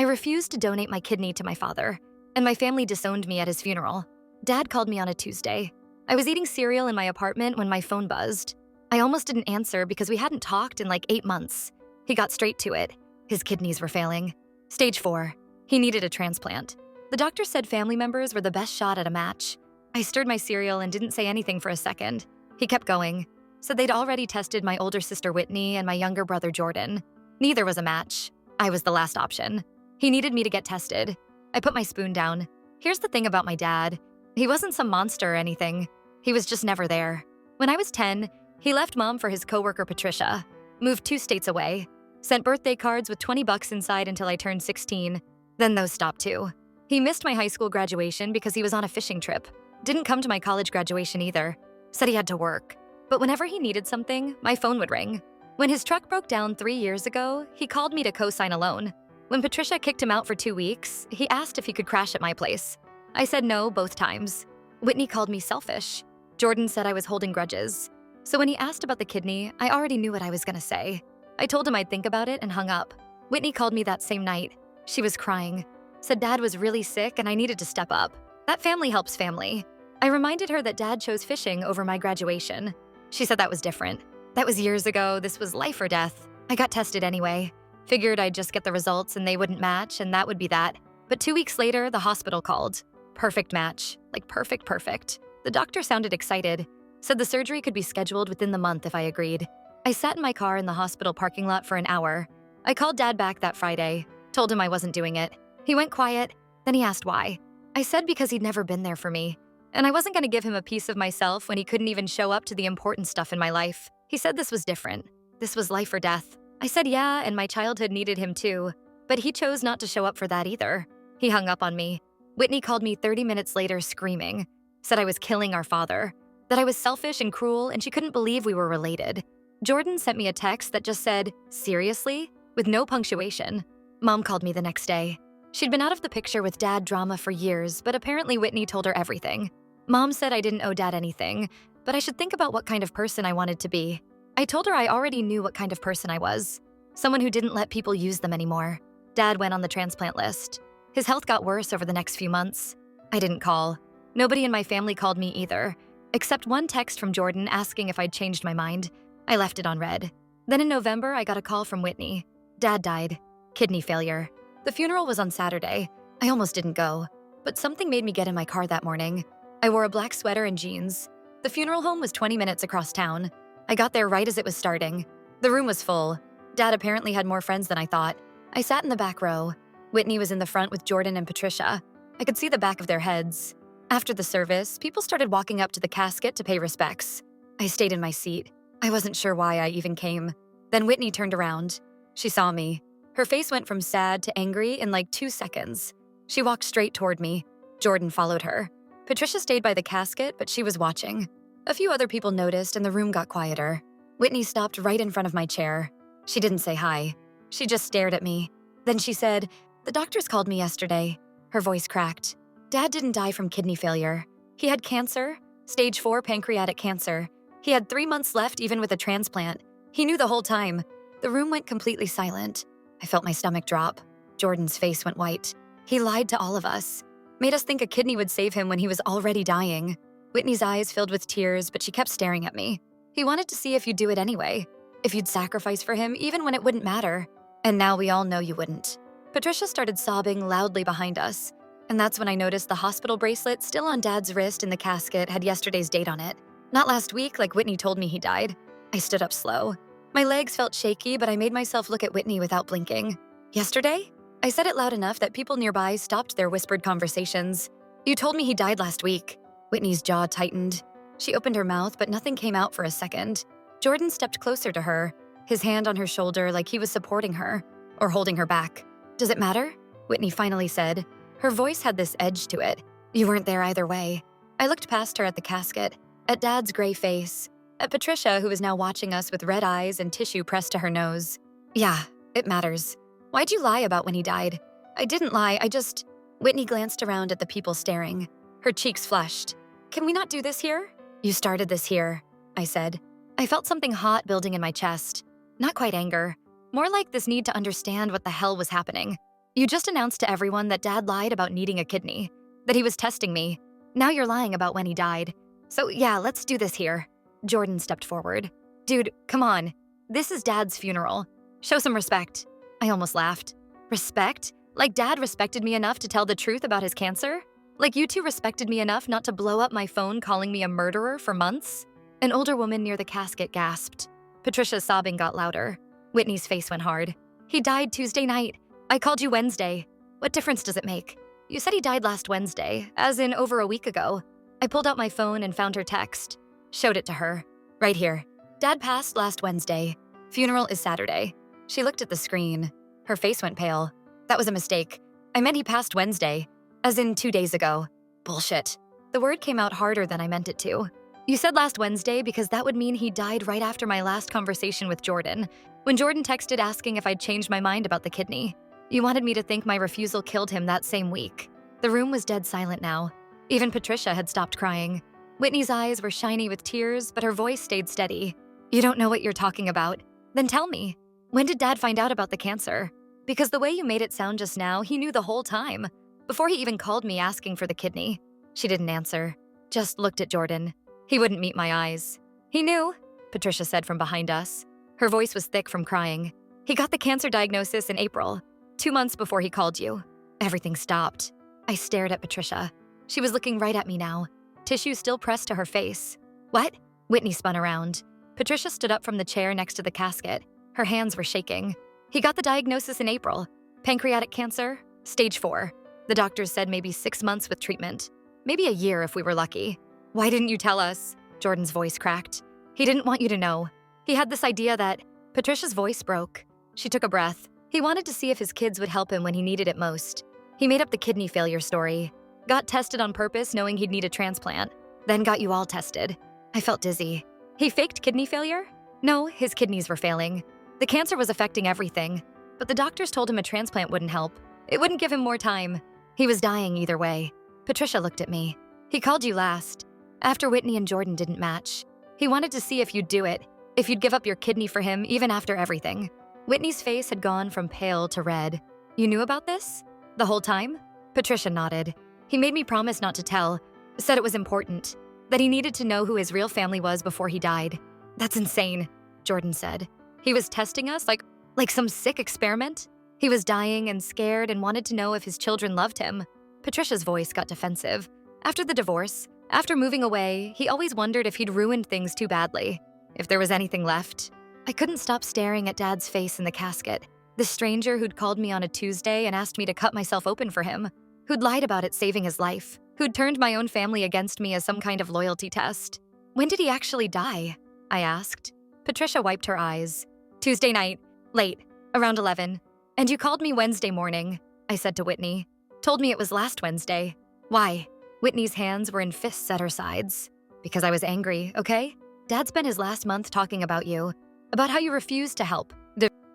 I refused to donate my kidney to my father, and my family disowned me at his funeral. Dad called me on a Tuesday. I was eating cereal in my apartment when my phone buzzed. I almost didn't answer because we hadn't talked in like 8 months. He got straight to it. His kidneys were failing. Stage 4. He needed a transplant. The doctor said family members were the best shot at a match. I stirred my cereal and didn't say anything for a second. He kept going. Said they'd already tested my older sister Whitney and my younger brother Jordan. Neither was a match. I was the last option. He needed me to get tested. I put my spoon down. Here's the thing about my dad. He wasn't some monster or anything. He was just never there. When I was 10, he left mom for his coworker Patricia, moved 2 states away, sent birthday cards with $20 inside until I turned 16. Then those stopped too. He missed my high school graduation because he was on a fishing trip. Didn't come to my college graduation either. Said he had to work. But whenever he needed something, my phone would ring. When his truck broke down 3 years ago, he called me to co-sign a loan. When Patricia kicked him out for 2 weeks, he asked if he could crash at my place. I said no both times. Whitney called me selfish. Jordan said I was holding grudges. So when he asked about the kidney, I already knew what I was gonna say. I told him I'd think about it and hung up. Whitney called me that same night. She was crying. Said Dad was really sick and I needed to step up. That family helps family. I reminded her that Dad chose fishing over my graduation. She said that was different. That was years ago. This was life or death. I got tested anyway. Figured I'd just get the results and they wouldn't match and that would be that. But 2 weeks later, the hospital called. Perfect match. Like perfect. The doctor sounded excited. Said the surgery could be scheduled within the month if I agreed. I sat in my car in the hospital parking lot for an hour. I called Dad back that Friday. Told him I wasn't doing it. He went quiet. Then he asked why. I said because he'd never been there for me. And I wasn't going to give him a piece of myself when he couldn't even show up to the important stuff in my life. He said this was different. This was life or death. I said yeah, and my childhood needed him too. But he chose not to show up for that either. He hung up on me. Whitney called me 30 minutes later screaming. Said I was killing our father. That I was selfish and cruel and she couldn't believe we were related. Jordan sent me a text that just said, "Seriously?" with no punctuation. Mom called me the next day. She'd been out of the picture with Dad drama for years, but apparently Whitney told her everything. Mom said I didn't owe Dad anything, but I should think about what kind of person I wanted to be. I told her I already knew what kind of person I was. Someone who didn't let people use them anymore. Dad went on the transplant list. His health got worse over the next few months. I didn't call. Nobody in my family called me either, except one text from Jordan asking if I'd changed my mind. I left it on read. Then in November, I got a call from Whitney. Dad died. Kidney failure. The funeral was on Saturday. I almost didn't go, but something made me get in my car that morning. I wore a black sweater and jeans. The funeral home was 20 minutes across town. I got there right as it was starting. The room was full. Dad apparently had more friends than I thought. I sat in the back row. Whitney was in the front with Jordan and Patricia. I could see the back of their heads. After the service, people started walking up to the casket to pay respects. I stayed in my seat. I wasn't sure why I even came. Then Whitney turned around. She saw me. Her face went from sad to angry in like 2 seconds. She walked straight toward me. Jordan followed her. Patricia stayed by the casket, but she was watching. A few other people noticed and the room got quieter. Whitney stopped right in front of my chair. She didn't say hi. She just stared at me. Then she said, "The doctors called me yesterday." Her voice cracked. Dad didn't die from kidney failure. He had cancer, stage 4 pancreatic cancer. He had 3 months left even with a transplant. He knew the whole time. The room went completely silent. I felt my stomach drop. Jordan's face went white. He lied to all of us. Made us think a kidney would save him when he was already dying. Whitney's eyes filled with tears, but she kept staring at me. He wanted to see if you'd do it anyway. If you'd sacrifice for him even when it wouldn't matter. And now we all know you wouldn't. Patricia started sobbing loudly behind us. And that's when I noticed the hospital bracelet still on Dad's wrist in the casket had yesterday's date on it. Not last week like Whitney told me he died. I stood up slow. My legs felt shaky, but I made myself look at Whitney without blinking. Yesterday? I said it loud enough that people nearby stopped their whispered conversations. "You told me he died last week." Whitney's jaw tightened. She opened her mouth, but nothing came out for a second. Jordan stepped closer to her, his hand on her shoulder like he was supporting her or holding her back. "Does it matter?" Whitney finally said. Her voice had this edge to it. "You weren't there either way." I looked past her at the casket, at Dad's gray face, at Patricia, who was now watching us with red eyes and tissue pressed to her nose. "Yeah, it matters. Why'd you lie about when he died?" "I didn't lie, I just..." Whitney glanced around at the people staring. Her cheeks flushed. "Can we not do this here?" "You started this here," I said. I felt something hot building in my chest. Not quite anger. More like this need to understand what the hell was happening. You just announced to everyone that Dad lied about needing a kidney, that he was testing me. Now you're lying about when he died. So yeah, let's do this here. Jordan stepped forward. Dude, come on. This is Dad's funeral. Show some respect. I almost laughed. Respect? Like Dad respected me enough to tell the truth about his cancer? Like you two respected me enough not to blow up my phone calling me a murderer for months? An older woman near the casket gasped. Patricia's sobbing got louder. Whitney's face went hard. He died Tuesday night. I called you Wednesday. What difference does it make? You said he died last Wednesday, as in over a week ago. I pulled out my phone and found her text. Showed it to her. Right here. Dad passed last Wednesday. Funeral is Saturday. She looked at the screen. Her face went pale. That was a mistake. I meant he passed Wednesday, as in 2 days ago. Bullshit. The word came out harder than I meant it to. You said last Wednesday because that would mean he died right after my last conversation with Jordan, when Jordan texted asking if I'd changed my mind about the kidney. You wanted me to think my refusal killed him that same week. The room was dead silent now. Even Patricia had stopped crying. Whitney's eyes were shiny with tears, but her voice stayed steady. You don't know what you're talking about? Then tell me. When did Dad find out about the cancer? Because the way you made it sound just now, he knew the whole time, before he even called me asking for the kidney. She didn't answer, just looked at Jordan. He wouldn't meet my eyes. He knew, Patricia said from behind us. Her voice was thick from crying. He got the cancer diagnosis in April, 2 months before he called you. Everything stopped. I stared at Patricia. She was looking right at me now, tissue still pressed to her face. What? Whitney spun around. Patricia stood up from the chair next to the casket. Her hands were shaking. He got the diagnosis in April. Pancreatic cancer, stage 4. The doctors said maybe 6 months with treatment. Maybe a year if we were lucky. Why didn't you tell us? Jordan's voice cracked. He didn't want you to know. He had this idea that… Patricia's voice broke. She took a breath. He wanted to see if his kids would help him when he needed it most. He made up the kidney failure story. Got tested on purpose knowing he'd need a transplant. Then got you all tested. I felt dizzy. He faked kidney failure? No, his kidneys were failing. The cancer was affecting everything. But the doctors told him a transplant wouldn't help. It wouldn't give him more time. He was dying either way. Patricia looked at me. He called you last. After Whitney and Jordan didn't match. He wanted to see if you'd do it. If you'd give up your kidney for him even after everything. Whitney's face had gone from pale to red. You knew about this? The whole time? Patricia nodded. He made me promise not to tell. Said it was important. That he needed to know who his real family was before he died. That's insane, Jordan said. He was testing us like some sick experiment? He was dying and scared and wanted to know if his children loved him. Patricia's voice got defensive. After the divorce, after moving away, he always wondered if he'd ruined things too badly. If there was anything left. I couldn't stop staring at Dad's face in the casket. The stranger who'd called me on a Tuesday and asked me to cut myself open for him. Who'd lied about it saving his life. Who'd turned my own family against me as some kind of loyalty test. When did he actually die? I asked. Patricia wiped her eyes. Tuesday night, late, around 11. And you called me Wednesday morning, I said to Whitney. Told me it was last Wednesday. Why? Whitney's hands were in fists at her sides. Because I was angry, okay? Dad spent his last month talking about you. About how you refused to help.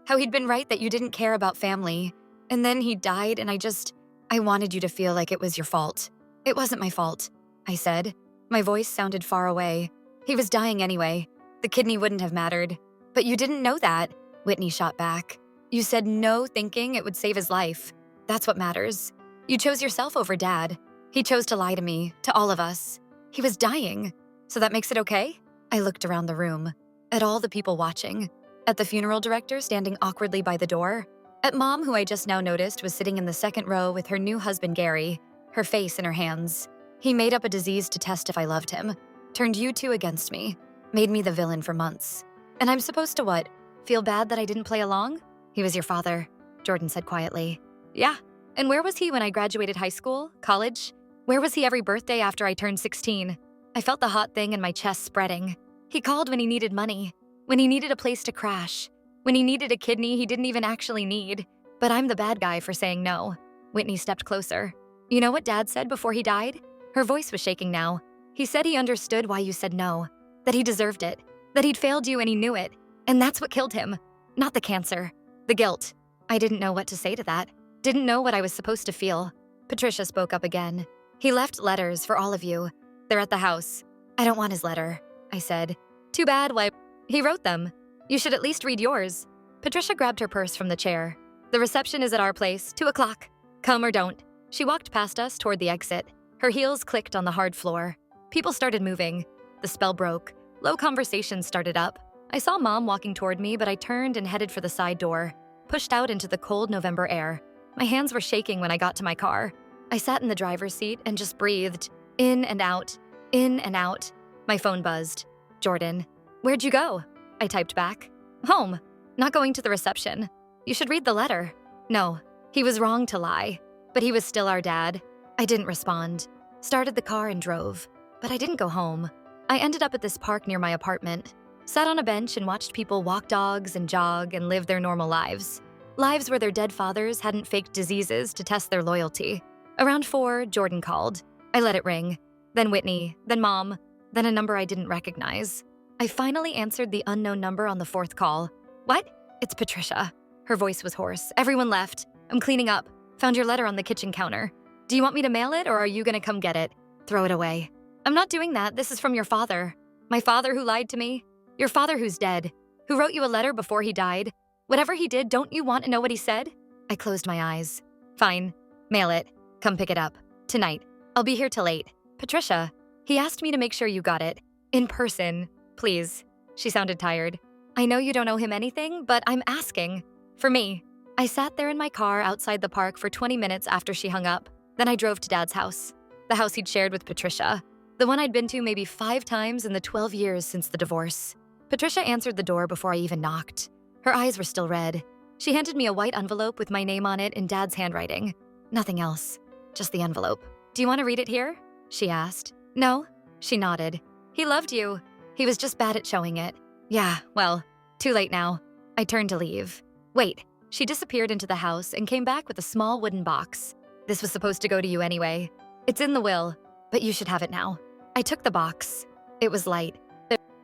How he'd been right that you didn't care about family. And then he died and I wanted you to feel like it was your fault. It wasn't my fault, I said. My voice sounded far away. He was dying anyway. The kidney wouldn't have mattered. But you didn't know that, Whitney shot back. You said no thinking it would save his life. That's what matters. You chose yourself over Dad. He chose to lie to me, to all of us. He was dying. So that makes it okay? I looked around the room. At all the people watching. At the funeral director standing awkwardly by the door. At Mom, who I just now noticed was sitting in the second row with her new husband Gary, her face in her hands. He made up a disease to test if I loved him. Turned you two against me. Made me the villain for months. And I'm supposed to what? Feel bad that I didn't play along? He was your father, Jordan said quietly. Yeah. And where was he when I graduated high school, college? Where was he every birthday after I turned 16? I felt the hot thing in my chest spreading. He called when he needed money. When he needed a place to crash. When he needed a kidney he didn't even actually need. But I'm the bad guy for saying no. Whitney stepped closer. You know what Dad said before he died? Her voice was shaking now. He said he understood why you said no. That he deserved it. That he'd failed you and he knew it. And that's what killed him. Not the cancer. The guilt. I didn't know what to say to that. Didn't know what I was supposed to feel. Patricia spoke up again. He left letters for all of you. They're at the house. I don't want his letter, I said. Too bad, why? He wrote them. You should at least read yours. Patricia grabbed her purse from the chair. The reception is at our place, 2 o'clock. Come or don't. She walked past us toward the exit. Her heels clicked on the hard floor. People started moving. The spell broke. Low conversations started up. I saw Mom walking toward me, but I turned and headed for the side door, pushed out into the cold November air. My hands were shaking when I got to my car. I sat in the driver's seat and just breathed, in and out, in and out. My phone buzzed. Jordan. Where'd you go? I typed back. Home. Not going to the reception. You should read the letter. No, he was wrong to lie, but he was still our dad. I didn't respond. Started the car and drove, but I didn't go home. I ended up at this park near my apartment, sat on a bench and watched people walk dogs and jog and live their normal lives. Lives where their dead fathers hadn't faked diseases to test their loyalty. Around 4, Jordan called. I let it ring. Then Whitney, then Mom, then a number I didn't recognize. I finally answered the unknown number on the 4th call. What? It's Patricia. Her voice was hoarse. Everyone left. I'm cleaning up. Found your letter on the kitchen counter. Do you want me to mail it or are you gonna come get it? Throw it away. I'm not doing that. This is from your father. My father who lied to me? Your father who's dead. Who wrote you a letter before he died? Whatever he did, don't you want to know what he said? I closed my eyes. Fine. Mail it. Come pick it up. Tonight. I'll be here till 8. Patricia, he asked me to make sure you got it. In person. Please. She sounded tired. I know you don't owe him anything, but I'm asking. For me. I sat there in my car outside the park for 20 minutes after she hung up. Then I drove to Dad's house. The house he'd shared with Patricia. The one I'd been to maybe 5 times in the 12 years since the divorce. Patricia answered the door before I even knocked. Her eyes were still red. She handed me a white envelope with my name on it in Dad's handwriting. Nothing else. Just the envelope. Do you want to read it here? She asked. No? She nodded. He loved you. He was just bad at showing it. Yeah, well, too late now. I turned to leave. Wait. She disappeared into the house and came back with a small wooden box. This was supposed to go to you anyway. It's in the will, but you should have it now. I took the box. It was light.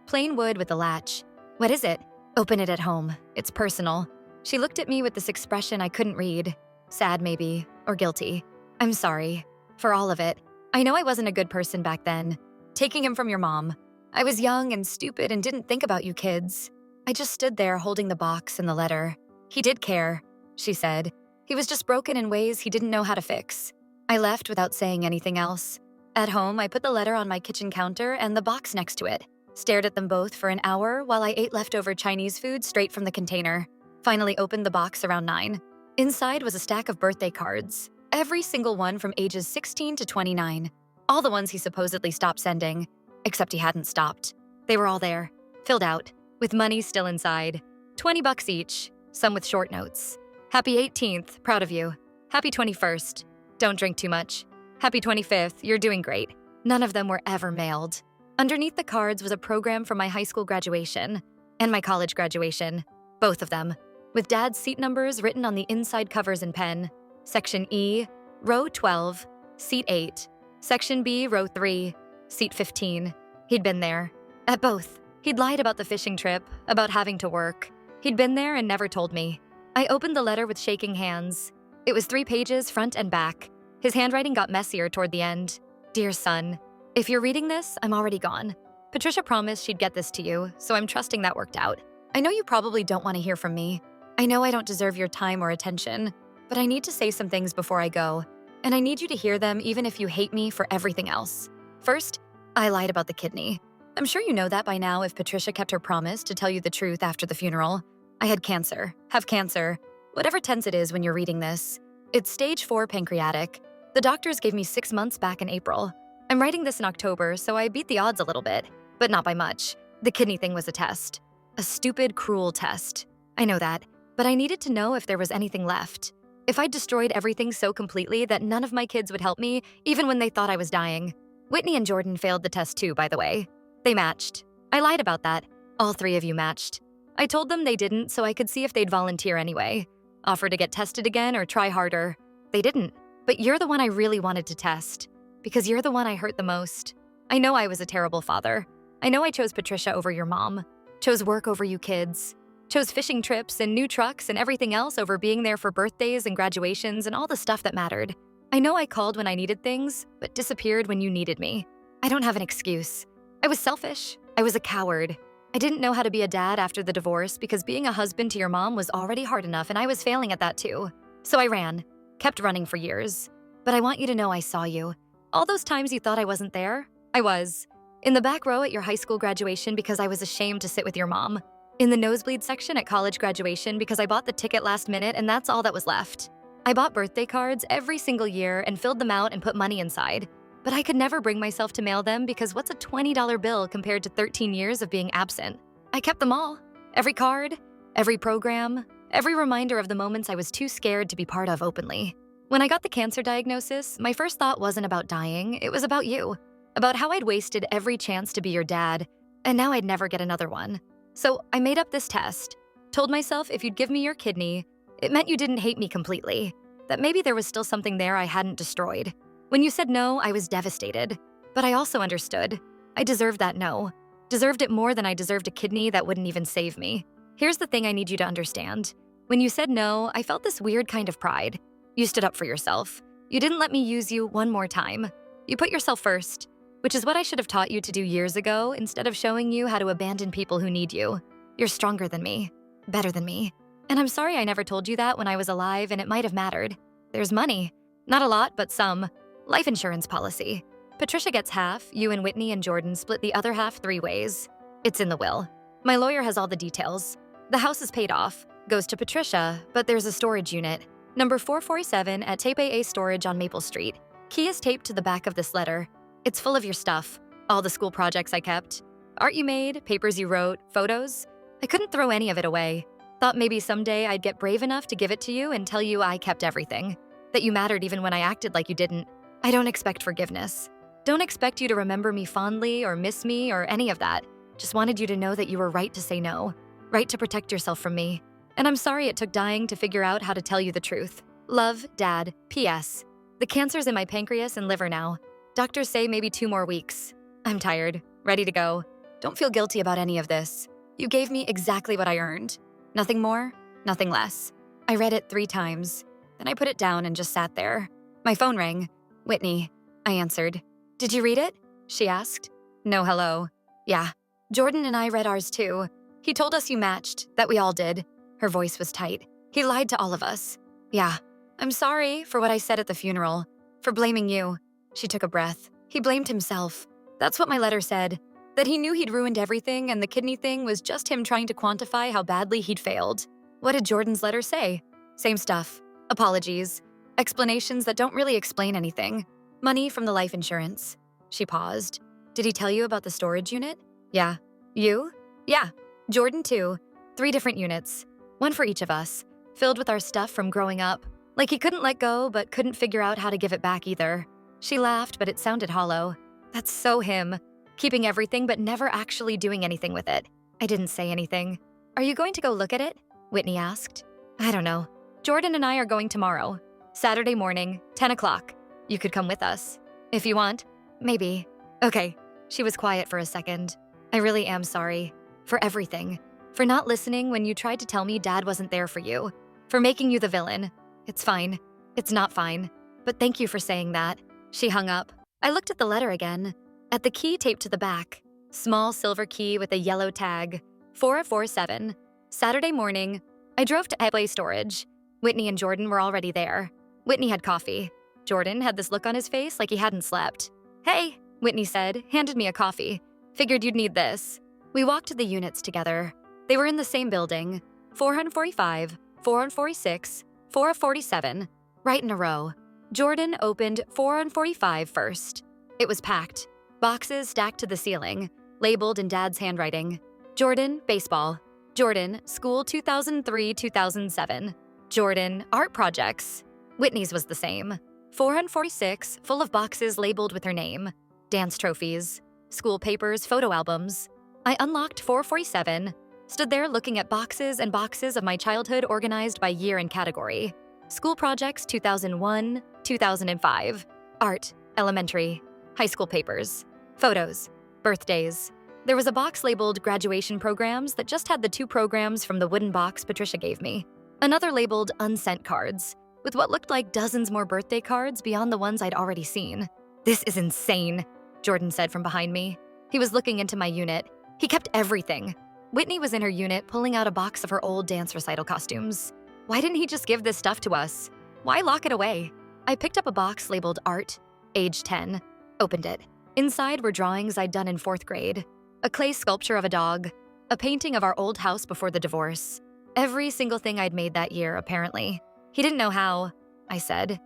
Plain wood with a latch. What is it? Open it at home. It's personal. She looked at me with this expression I couldn't read. Sad maybe, or guilty. I'm sorry. For all of it. I know I wasn't a good person back then. Taking him from your mom. I was young and stupid and didn't think about you kids. I just stood there holding the box and the letter. He did care, she said. He was just broken in ways he didn't know how to fix. I left without saying anything else. At home, I put the letter on my kitchen counter and the box next to it. Stared at them both for an hour while I ate leftover Chinese food straight from the container. Finally opened the box around 9. Inside was a stack of birthday cards. Every single one from ages 16 to 29. All the ones he supposedly stopped sending. Except he hadn't stopped. They were all there, filled out, with money still inside. $20 each, some with short notes. Happy 18th, proud of you. Happy 21st, don't drink too much. Happy 25th, you're doing great. None of them were ever mailed. Underneath the cards was a program for my high school graduation and my college graduation, both of them, with Dad's seat numbers written on the inside covers in pen. Section E, row 12, seat 8. Section B, row 3, seat 15. He'd been there. At both. He'd lied about the fishing trip, about having to work. He'd been there and never told me. I opened the letter with shaking hands. It was 3 pages, front and back. His handwriting got messier toward the end. Dear son, if you're reading this, I'm already gone. Patricia promised she'd get this to you, so I'm trusting that worked out. I know you probably don't want to hear from me. I know I don't deserve your time or attention, but I need to say some things before I go, and I need you to hear them even if you hate me for everything else. First, I lied about the kidney. I'm sure you know that by now if Patricia kept her promise to tell you the truth after the funeral. I had cancer, have cancer, whatever tense it is when you're reading this. It's stage 4 pancreatic. The doctors gave me 6 months back in April. I'm writing this in October, so I beat the odds a little bit, but not by much. The kidney thing was a test. A stupid, cruel test. I know that, but I needed to know if there was anything left. If I'd destroyed everything so completely that none of my kids would help me, even when they thought I was dying. Whitney and Jordan failed the test too, by the way. They matched. I lied about that. All 3 of you matched. I told them they didn't so I could see if they'd volunteer anyway. Offer to get tested again or try harder. They didn't, but you're the one I really wanted to test. Because you're the one I hurt the most. I know I was a terrible father. I know I chose Patricia over your mom. Chose work over you kids. Chose fishing trips and new trucks and everything else over being there for birthdays and graduations and all the stuff that mattered. I know I called when I needed things, but disappeared when you needed me. I don't have an excuse. I was selfish. I was a coward. I didn't know how to be a dad after the divorce because being a husband to your mom was already hard enough and I was failing at that too. So I ran, kept running for years. But I want you to know I saw you. All those times you thought I wasn't there, I was. In the back row at your high school graduation because I was ashamed to sit with your mom. In the nosebleed section at college graduation because I bought the ticket last minute and that's all that was left. I bought birthday cards every single year and filled them out and put money inside. But I could never bring myself to mail them because what's a $20 bill compared to 13 years of being absent? I kept them all. Every card, every program, every reminder of the moments I was too scared to be part of openly. When I got the cancer diagnosis, my first thought wasn't about dying, it was about you. About how I'd wasted every chance to be your dad, and now I'd never get another one. So I made up this test, told myself if you'd give me your kidney, it meant you didn't hate me completely, that maybe there was still something there I hadn't destroyed. When you said no, I was devastated. But I also understood. I deserved that no. Deserved it more than I deserved a kidney that wouldn't even save me. Here's the thing I need you to understand. When you said no, I felt this weird kind of pride. You stood up for yourself. You didn't let me use you one more time. You put yourself first, which is what I should have taught you to do years ago instead of showing you how to abandon people who need you. You're stronger than me, better than me. And I'm sorry I never told you that when I was alive and it might have mattered. There's money. Not a lot, but some. Life insurance policy. Patricia gets half, you and Whitney and Jordan split the other half 3 ways. It's in the will. My lawyer has all the details. The house is paid off, goes to Patricia, but there's a storage unit. Number 447 at Tape A Storage on Maple Street. Key is taped to the back of this letter. It's full of your stuff. All the school projects I kept. Art you made, papers you wrote, photos. I couldn't throw any of it away. Thought maybe someday I'd get brave enough to give it to you and tell you I kept everything. That you mattered even when I acted like you didn't. I don't expect forgiveness. Don't expect you to remember me fondly or miss me or any of that. Just wanted you to know that you were right to say no. Right to protect yourself from me. And I'm sorry it took dying to figure out how to tell you the truth. Love, Dad. P.S. The cancer's in my pancreas and liver now. Doctors say maybe 2 more weeks. I'm tired. Ready to go. Don't feel guilty about any of this. You gave me exactly what I earned. Nothing more, nothing less. I read it 3 times. Then I put it down and just sat there. My phone rang. Whitney. I answered. Did you read it? She asked. No hello. Yeah. Jordan and I read ours too. He told us you matched, that we all did. Her voice was tight. He lied to all of us. Yeah. I'm sorry for what I said at the funeral. For blaming you. She took a breath. He blamed himself. That's what my letter said. That he knew he'd ruined everything and the kidney thing was just him trying to quantify how badly he'd failed. What did Jordan's letter say? Same stuff. Apologies. Explanations that don't really explain anything. Money from the life insurance. She paused. Did he tell you about the storage unit? Yeah. You? Yeah. Jordan too. 3 different units. 1 for each of us. Filled with our stuff from growing up. Like he couldn't let go but couldn't figure out how to give it back either. She laughed but it sounded hollow. That's so him. Keeping everything but never actually doing anything with it. I didn't say anything. Are you going to go look at it? Whitney asked. I don't know. Jordan and I are going tomorrow. Saturday morning, 10 o'clock. You could come with us. If you want. Maybe. Okay. She was quiet for a second. I really am sorry. For everything. For not listening when you tried to tell me Dad wasn't there for you. For making you the villain. It's fine. It's not fine. But thank you for saying that. She hung up. I looked at the letter again. At the key taped to the back. Small silver key with a yellow tag. 447. Saturday morning. I drove to Tape A Storage. Whitney and Jordan were already there. Whitney had coffee. Jordan had this look on his face like he hadn't slept. Hey, Whitney said, handed me a coffee. Figured you'd need this. We walked to the units together. They were in the same building. 445, 446, 447, right in a row. Jordan opened 445 first. It was packed. Boxes stacked to the ceiling, labeled in Dad's handwriting. Jordan, baseball. Jordan, school 2003-2007. Jordan, art projects. Whitney's was the same. 446, full of boxes labeled with her name. Dance trophies, school papers, photo albums. I unlocked 447, stood there looking at boxes and boxes of my childhood organized by year and category. School projects 2001, 2005. Art, elementary. High school papers. Photos. Birthdays. There was a box labeled graduation programs that just had the 2 programs from the wooden box Patricia gave me. Another labeled unsent cards, with what looked like dozens more birthday cards beyond the ones I'd already seen. This is insane, Jordan said from behind me. He was looking into my unit. He kept everything. Whitney was in her unit pulling out a box of her old dance recital costumes. Why didn't he just give this stuff to us? Why lock it away? I picked up a box labeled Art, age 10, opened it. Inside were drawings I'd done in 4th grade, a clay sculpture of a dog, a painting of our old house before the divorce. Every single thing I'd made that year, apparently. He didn't know how, I said.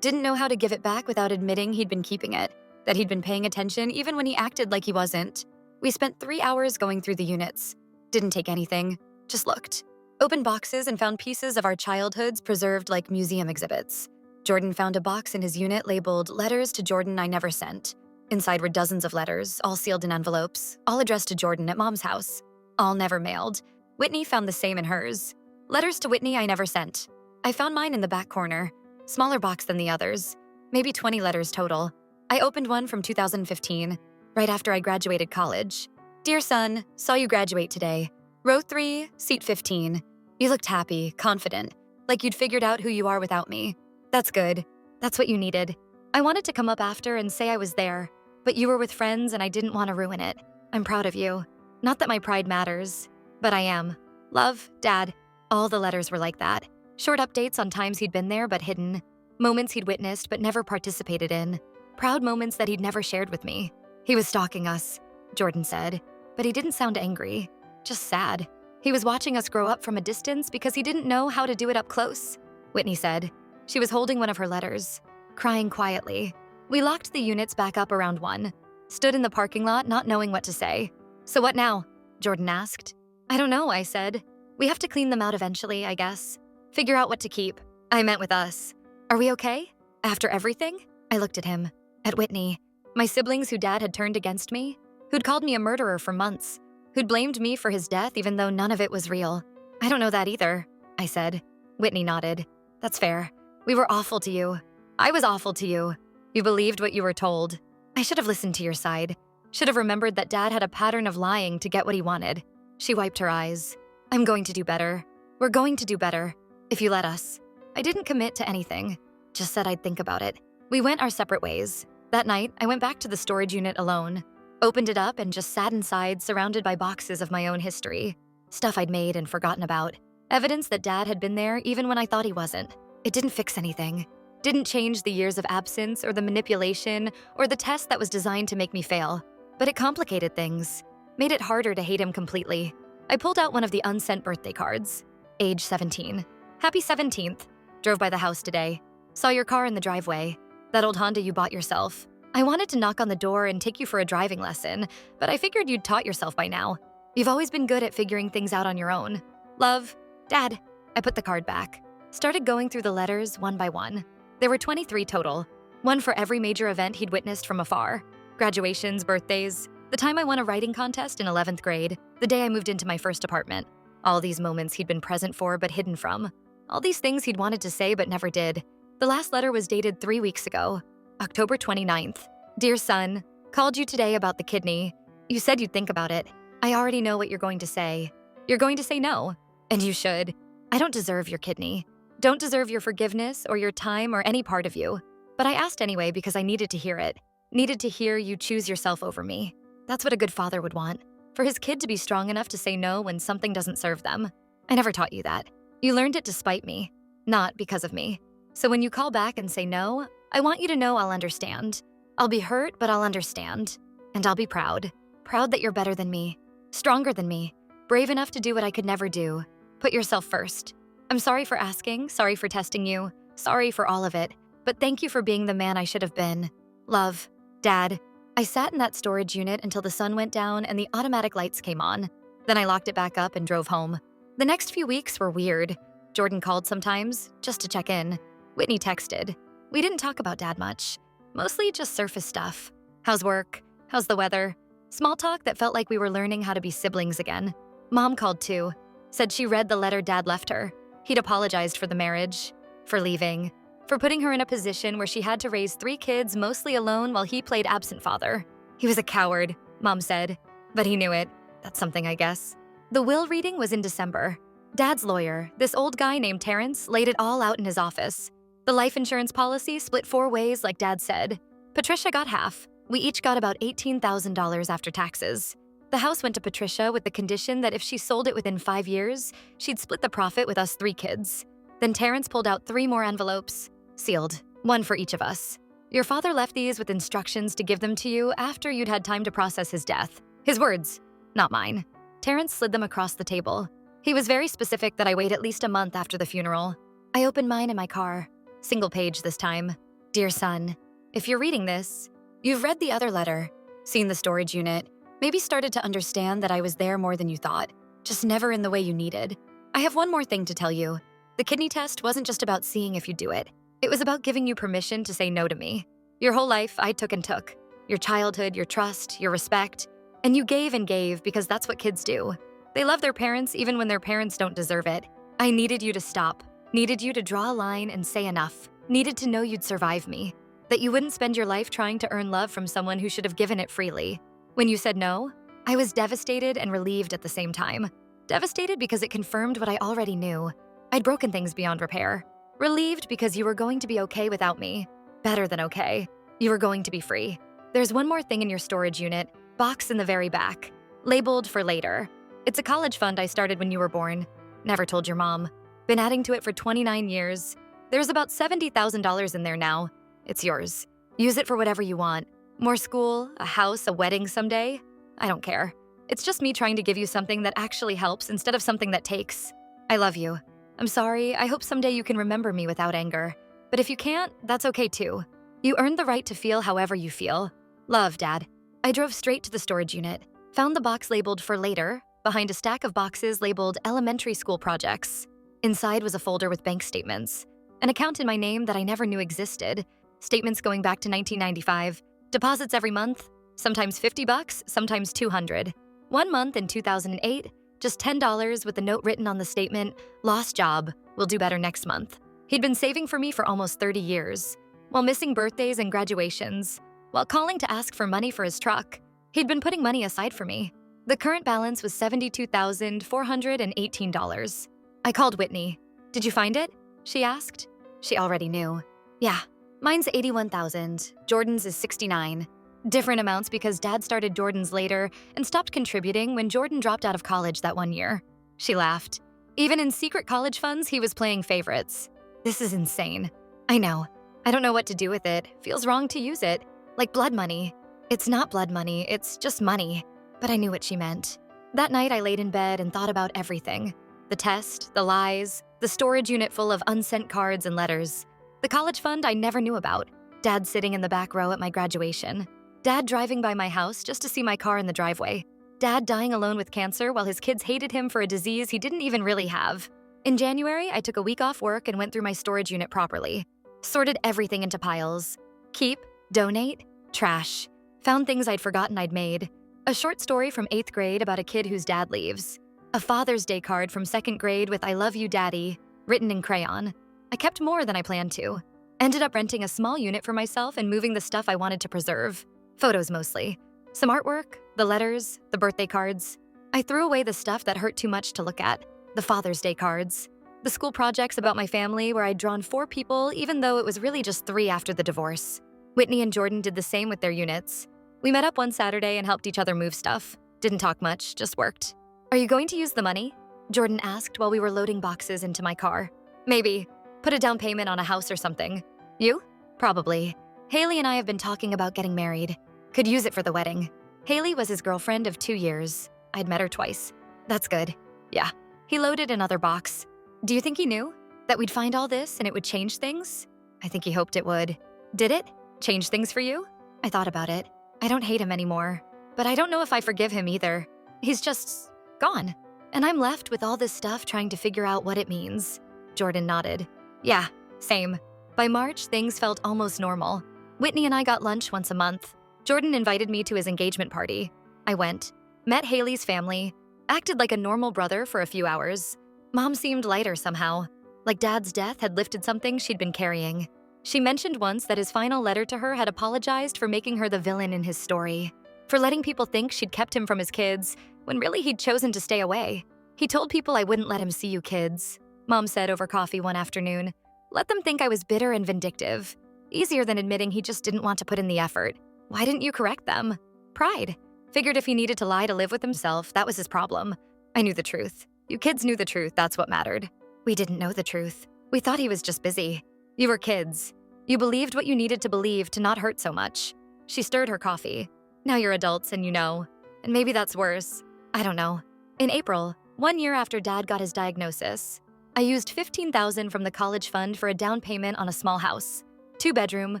Didn't know how to give it back without admitting he'd been keeping it, that he'd been paying attention even when he acted like he wasn't. We spent 3 hours going through the units. Didn't take anything, just looked. Opened boxes and found pieces of our childhoods preserved like museum exhibits. Jordan found a box in his unit labeled Letters to Jordan I Never Sent. Inside were dozens of letters, all sealed in envelopes, all addressed to Jordan at Mom's house. All never mailed. Whitney found the same in hers. Letters to Whitney I Never Sent. I found mine in the back corner. Smaller box than the others. Maybe 20 letters total. I opened one from 2015, right after I graduated college. Dear son, saw you graduate today. Row 3, seat 15. You looked happy, confident, like you'd figured out who you are without me. That's good. That's what you needed. I wanted to come up after and say I was there, but you were with friends and I didn't want to ruin it. I'm proud of you. Not that my pride matters, but I am. Love, Dad. All the letters were like that. Short updates on times he'd been there but hidden. Moments he'd witnessed but never participated in. Proud moments that he'd never shared with me. He was stalking us, Jordan said, but he didn't sound angry, just sad. He was watching us grow up from a distance because he didn't know how to do it up close, Whitney said. She was holding one of her letters, crying quietly. We locked the units back up around 1, stood in the parking lot not knowing what to say. So what now? Jordan asked. I don't know, I said. We have to clean them out eventually, I guess. Figure out what to keep. I meant with us. Are we okay? After everything? I looked at him, at Whitney, my siblings who Dad had turned against me, who'd called me a murderer for months, who'd blamed me for his death even though none of it was real. I don't know that either, I said. Whitney nodded. That's fair. We were awful to you. I was awful to you. You believed what you were told. I should have listened to your side. Should have remembered that Dad had a pattern of lying to get what he wanted. She wiped her eyes. I'm going to do better. We're going to do better. If you let us. I didn't commit to anything, just said I'd think about it. We went our separate ways. That night, I went back to the storage unit alone, opened it up and just sat inside surrounded by boxes of my own history. Stuff I'd made and forgotten about. Evidence that Dad had been there even when I thought he wasn't. It didn't fix anything. Didn't change the years of absence or the manipulation or the test that was designed to make me fail. But it complicated things. Made it harder to hate him completely. I pulled out one of the unsent birthday cards. Age 17. Happy 17th. Drove by the house today. Saw your car in the driveway. That old Honda you bought yourself. I wanted to knock on the door and take you for a driving lesson, but I figured you'd taught yourself by now. You've always been good at figuring things out on your own. Love, Dad. I put the card back. Started going through the letters one by one. There were 23 total. One for every major event he'd witnessed from afar. Graduations, birthdays, the time I won a writing contest in 11th grade, the day I moved into my first apartment. All these moments he'd been present for but hidden from. All these things he'd wanted to say but never did. The last letter was dated 3 weeks ago, October 29th. Dear son, called you today about the kidney. You said you'd think about it. I already know what you're going to say. You're going to say no, and you should. I don't deserve your kidney. Don't deserve your forgiveness or your time or any part of you. But I asked anyway because I needed to hear it. Needed to hear you choose yourself over me. That's what a good father would want. For his kid to be strong enough to say no when something doesn't serve them. I never taught you that. You learned it to spite me, not because of me. So when you call back and say no, I want you to know I'll understand. I'll be hurt, but I'll understand. And I'll be proud. Proud that you're better than me, stronger than me, brave enough to do what I could never do. Put yourself first. I'm sorry for asking, sorry for testing you, sorry for all of it, but thank you for being the man I should have been. Love, Dad. I sat in that storage unit until the sun went down and the automatic lights came on. Then I locked it back up and drove home. The next few weeks were weird. Jordan called sometimes, just to check in. Whitney texted. We didn't talk about Dad much. Mostly just surface stuff. How's work? How's the weather? Small talk that felt like we were learning how to be siblings again. Mom called too. Said she read the letter Dad left her. He'd apologized for the marriage, for leaving, for putting her in a position where she had to raise 3 kids mostly alone while he played absent father. He was a coward, Mom said, but he knew it. That's something, I guess. The will reading was in December. Dad's lawyer, this old guy named Terrence, laid it all out in his office. The life insurance policy split 4 ways like Dad said. Patricia got half. We each got about $18,000 after taxes. The house went to Patricia with the condition that if she sold it within 5 years, she'd split the profit with us 3 kids. Then Terrence pulled out 3 more envelopes, sealed, one for each of us. Your father left these with instructions to give them to you after you'd had time to process his death. His words, not mine. Terrence slid them across the table. He was very specific that I wait at least a month after the funeral. I opened mine in my car. Single page this time. Dear son, if you're reading this, you've read the other letter, seen the storage unit, maybe started to understand that I was there more than you thought, just never in the way you needed. I have one more thing to tell you. The kidney test wasn't just about seeing if you do it. It was about giving you permission to say no to me. Your whole life, I took and took. Your childhood, your trust, your respect. And you gave and gave because that's what kids do. They love their parents even when their parents don't deserve it. I needed you to stop. Needed you to draw a line and say enough. Needed to know you'd survive me. That you wouldn't spend your life trying to earn love from someone who should have given it freely. When you said no, I was devastated and relieved at the same time. Devastated because it confirmed what I already knew. I'd broken things beyond repair. Relieved because you were going to be okay without me. Better than okay. You were going to be free. There's one more thing in your storage unit, box in the very back, labeled for later. It's a college fund I started when you were born. Never told your mom. Been adding to it for 29 years. There's about $70,000 in there now. It's yours. Use it for whatever you want. More school, a house, a wedding someday? I don't care. It's just me trying to give you something that actually helps instead of something that takes. I love you. I'm sorry, I hope someday you can remember me without anger. But if you can't, that's okay too. You earned the right to feel however you feel. Love, Dad. I drove straight to the storage unit, found the box labeled for later, behind a stack of boxes labeled elementary school projects. Inside was a folder with bank statements, an account in my name that I never knew existed, statements going back to 1995, deposits every month, sometimes $50, sometimes $200. 1 month in 2008, just $10 with a note written on the statement, lost job, will do better next month. He'd been saving for me for almost 30 years, while missing birthdays and graduations, while calling to ask for money for his truck. He'd been putting money aside for me. The current balance was $72,418. I called Whitney. Did you find it? She asked. She already knew. Yeah, mine's $81,000. Jordan's is $69,000. Different amounts because Dad started Jordan's later and stopped contributing when Jordan dropped out of college that one year. She laughed. Even in secret college funds, he was playing favorites. This is insane. I know. I don't know what to do with it. Feels wrong to use it. Like blood money. It's not blood money, it's just money. But I knew what she meant. That night I laid in bed and thought about everything. The test, the lies, the storage unit full of unsent cards and letters. The college fund I never knew about. Dad sitting in the back row at my graduation. Dad driving by my house just to see my car in the driveway. Dad dying alone with cancer while his kids hated him for a disease he didn't even really have. In January, I took a week off work and went through my storage unit properly. Sorted everything into piles. Keep, donate, trash. Found things I'd forgotten I'd made. A short story from 8th grade about a kid whose dad leaves. A Father's Day card from 2nd grade with I love you, Daddy, written in crayon. I kept more than I planned to. Ended up renting a small unit for myself and moving the stuff I wanted to preserve. Photos mostly. Some artwork, the letters, the birthday cards. I threw away the stuff that hurt too much to look at. The Father's Day cards. The school projects about my family where I'd drawn 4 people even though it was really just 3 after the divorce. Whitney and Jordan did the same with their units. We met up one Saturday and helped each other move stuff. Didn't talk much, just worked. Are you going to use the money? Jordan asked while we were loading boxes into my car. Maybe. Put a down payment on a house or something. You? Probably. Haley and I have been talking about getting married. Could use it for the wedding. Haley was his girlfriend of 2 years. I'd met her twice. That's good. Yeah. He loaded another box. Do you think he knew? That we'd find all this and it would change things? I think he hoped it would. Did it? Change things for you? I thought about it. I don't hate him anymore. But I don't know if I forgive him either. He's just gone. And I'm left with all this stuff trying to figure out what it means. Jordan nodded. Yeah, same. By March, things felt almost normal. Whitney and I got lunch once a month. Jordan invited me to his engagement party. I went, met Haley's family, acted like a normal brother for a few hours. Mom seemed lighter somehow, like Dad's death had lifted something she'd been carrying. She mentioned once that his final letter to her had apologized for making her the villain in his story, for letting people think she'd kept him from his kids when really he'd chosen to stay away. He told people I wouldn't let him see you kids, Mom said over coffee one afternoon. Let them think I was bitter and vindictive. Easier than admitting he just didn't want to put in the effort. Why didn't you correct them? Pride. Figured if he needed to lie to live with himself, that was his problem. I knew the truth. You kids knew the truth, that's what mattered. We didn't know the truth. We thought he was just busy. You were kids. You believed what you needed to believe to not hurt so much. She stirred her coffee. Now you're adults and you know. And maybe that's worse. I don't know. In April, 1 year after Dad got his diagnosis, I used $15,000 from the college fund for a down payment on a small house. 2-bedroom,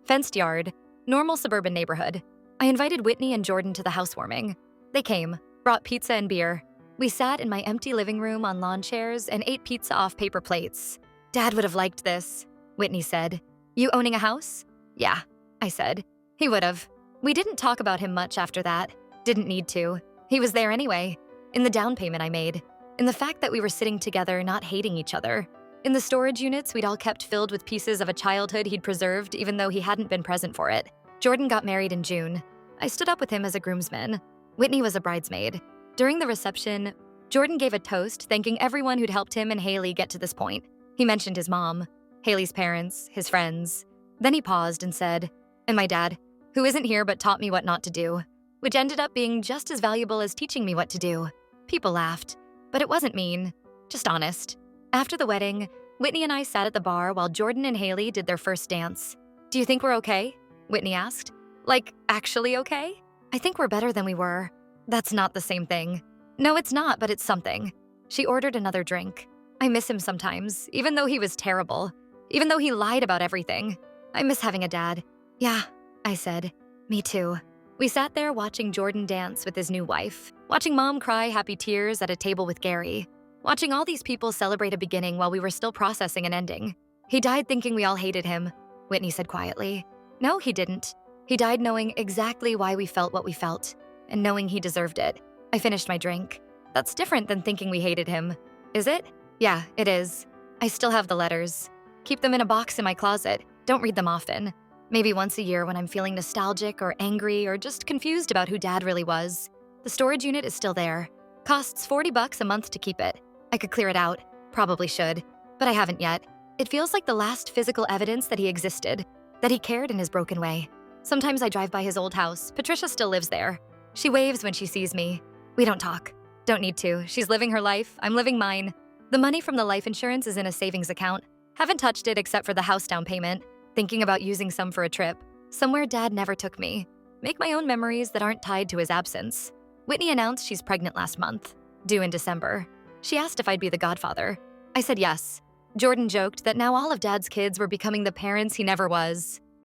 fenced yard, normal suburban neighborhood. I invited Whitney and Jordan to the housewarming. They came, brought pizza and beer. We sat in my empty living room on lawn chairs and ate pizza off paper plates. Dad would have liked this, Whitney said. You owning a house? Yeah, I said. He would have. We didn't talk about him much after that. Didn't need to. He was there anyway. In the down payment I made. In the fact that we were sitting together, not hating each other. In the storage units we'd all kept filled with pieces of a childhood he'd preserved even though he hadn't been present for it. Jordan got married in June. I stood up with him as a groomsman. Whitney was a bridesmaid. During the reception, Jordan gave a toast thanking everyone who'd helped him and Haley get to this point. He mentioned his mom, Haley's parents, his friends. Then he paused and said, and my dad, who isn't here but taught me what not to do, which ended up being just as valuable as teaching me what to do. People laughed, but it wasn't mean, just honest. After the wedding, Whitney and I sat at the bar while Jordan and Haley did their first dance. Do you think we're okay? Whitney asked. Like, actually okay? I think we're better than we were. That's not the same thing. No, it's not, but it's something. She ordered another drink. I miss him sometimes, even though he was terrible. Even though he lied about everything. I miss having a dad. Yeah, I said. Me too. We sat there watching Jordan dance with his new wife, watching Mom cry happy tears at a table with Gary, watching all these people celebrate a beginning while we were still processing an ending. He died thinking we all hated him, Whitney said quietly. No, he didn't. He died knowing exactly why we felt what we felt, and knowing he deserved it. I finished my drink. That's different than thinking we hated him. Is it? Yeah, it is. I still have the letters. Keep them in a box in my closet. Don't read them often. Maybe once a year when I'm feeling nostalgic or angry or just confused about who Dad really was. The storage unit is still there. Costs $40 a month to keep it. I could clear it out. Probably should. But I haven't yet. It feels like the last physical evidence that he existed, that he cared in his broken way. Sometimes I drive by his old house. Patricia still lives there. She waves when she sees me. We don't talk. Don't need to. She's living her life. I'm living mine. The money from the life insurance is in a savings account. Haven't touched it except for the house down payment. Thinking about using some for a trip. Somewhere Dad never took me. Make my own memories that aren't tied to his absence. Whitney announced she's pregnant last month, due in December. She asked if I'd be the godfather. I said yes. Jordan joked that now all of Dad's kids were becoming the parents he never was.